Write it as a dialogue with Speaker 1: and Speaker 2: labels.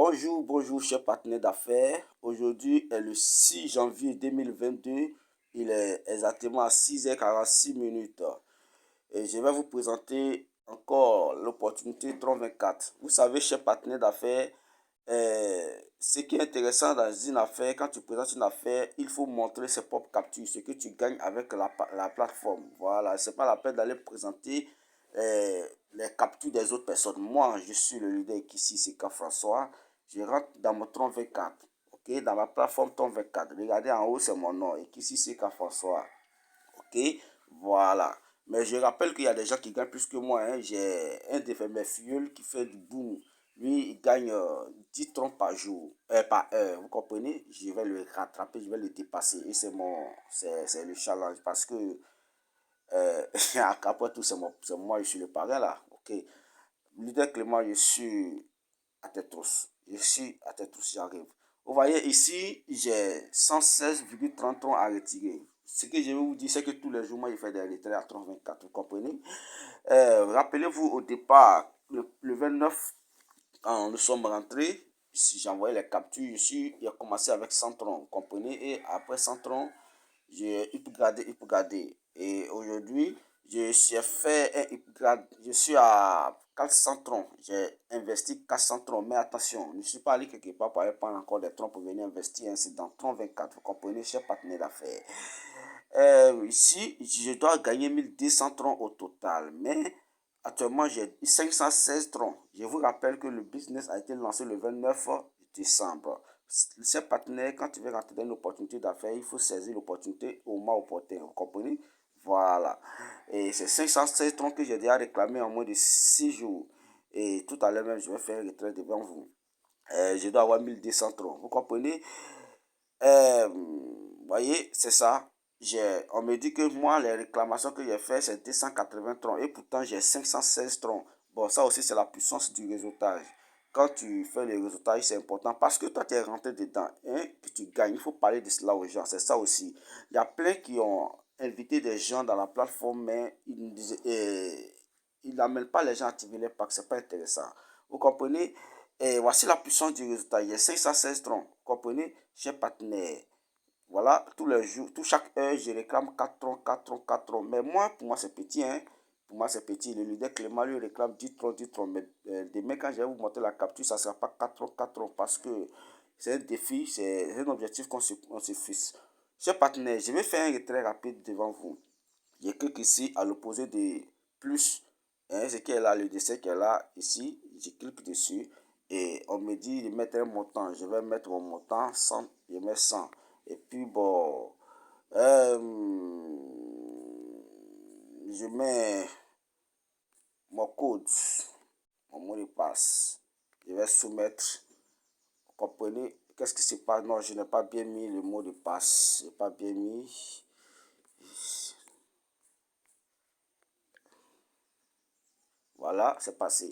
Speaker 1: Bonjour, chers partenaires d'affaires. Aujourd'hui est le 6 janvier 2022. Il est exactement à 6h46 minutes. Et je vais vous présenter encore l'opportunité Tron 24. Vous savez, chers partenaires d'affaires, ce qui est intéressant dans une affaire, quand tu présentes une affaire, il faut montrer ses propres captures, ce que tu gagnes avec la plateforme. Voilà, c'est pas la peine d'aller présenter les captures des autres personnes. Moi, je suis le leader ici, c'est K François. Je rentre dans mon Tron 24, ok, dans ma plateforme Tron 24. Regardez en haut, c'est mon nom. Et ici, c'est K François. Ok, voilà. Mais je rappelle qu'il y a des gens qui gagnent plus que moi, hein. J'ai un de mes filleuls qui fait du boom. Lui, il gagne 10 troncs par jour, par heure. Vous comprenez? Je vais le rattraper, je vais le dépasser. Et c'est le challenge. Parce que, après tout, c'est moi, je suis le parrain là. Ok. Leader Clément, je suis à Tetros. Je suis à Tetros, j'arrive. Vous voyez ici, j'ai 116,30 troncs à retirer. Ce que je vais vous dire, c'est que tous les jours, moi, je fais des retraits à 24, vous comprenez? Rappelez-vous, au départ, le 29, quand nous sommes rentrés, si j'envoyais les captures ici, il a commencé avec 100 troncs, vous comprenez? Et après 100 troncs, j'ai upgradé. Et aujourd'hui, je suis fait un upgrade. Je suis à 400 troncs. J'ai investi 400 troncs. Mais attention, je ne suis pas allé quelque part pour aller prendre encore des troncs pour venir investir. C'est dans tronc 24. Vous comprenez, cher partenaire d'affaires. Ici, je dois gagner 1200 troncs au total. Mais actuellement, j'ai 516 troncs. Je vous rappelle que le business a été lancé le 29 décembre. Ces partenaires, quand tu veux rentrer dans une opportunité d'affaires, il faut saisir l'opportunité au moment opportun. Vous comprenez? Voilà. Et c'est 516 troncs que j'ai déjà réclamé en moins de 6 jours. Et tout à l'heure même, je vais faire un retrait devant vous. Je dois avoir 1200 troncs. Vous comprenez? Vous voyez, c'est ça. On me dit que moi, les réclamations que j'ai faites, c'est 280 troncs. Et pourtant, j'ai 516 troncs. Bon, ça aussi, c'est la puissance du réseautage. Quand tu fais le réseautage, c'est important parce que toi, tu es rentré dedans, hein, que tu gagnes. Il faut parler de cela aux gens. C'est ça aussi. Il y a plein qui ont invité des gens dans la plateforme, mais ils n'amènent pas les gens à activer les packs. C'est pas intéressant. Vous comprenez? Et voici la puissance du résultat. Il y a 516 troncs. Vous comprenez? Chez partenaire. Voilà, tous les jours, chaque heure, je réclame 4 troncs, 4 troncs, 4 troncs. Mais moi, pour moi, c'est petit, hein. Pour moi, c'est petit. Le leader Clément lui réclame 10 troncs, 10 troncs. Mais demain, quand je vais vous montrer la capture, ça ne sera pas 4 troncs, 4 troncs. Parce que c'est un défi, c'est un objectif qu'on se fixe. Chers partenaires, je vais faire un retrait rapide devant vous. Je clique ici à l'opposé de plus. Hein, ce qui est là, le dessin qui est là, ici. Je clique dessus. Et on me dit de mettre un montant. Je vais mettre mon montant 100. Je mets 100. Et puis bon, je mets mon code, mon mot de passe. Je vais soumettre. Vous comprenez? Qu'est-ce qui se passe? Non, je n'ai pas bien mis le mot de passe. Je n'ai pas bien mis. Voilà, c'est passé.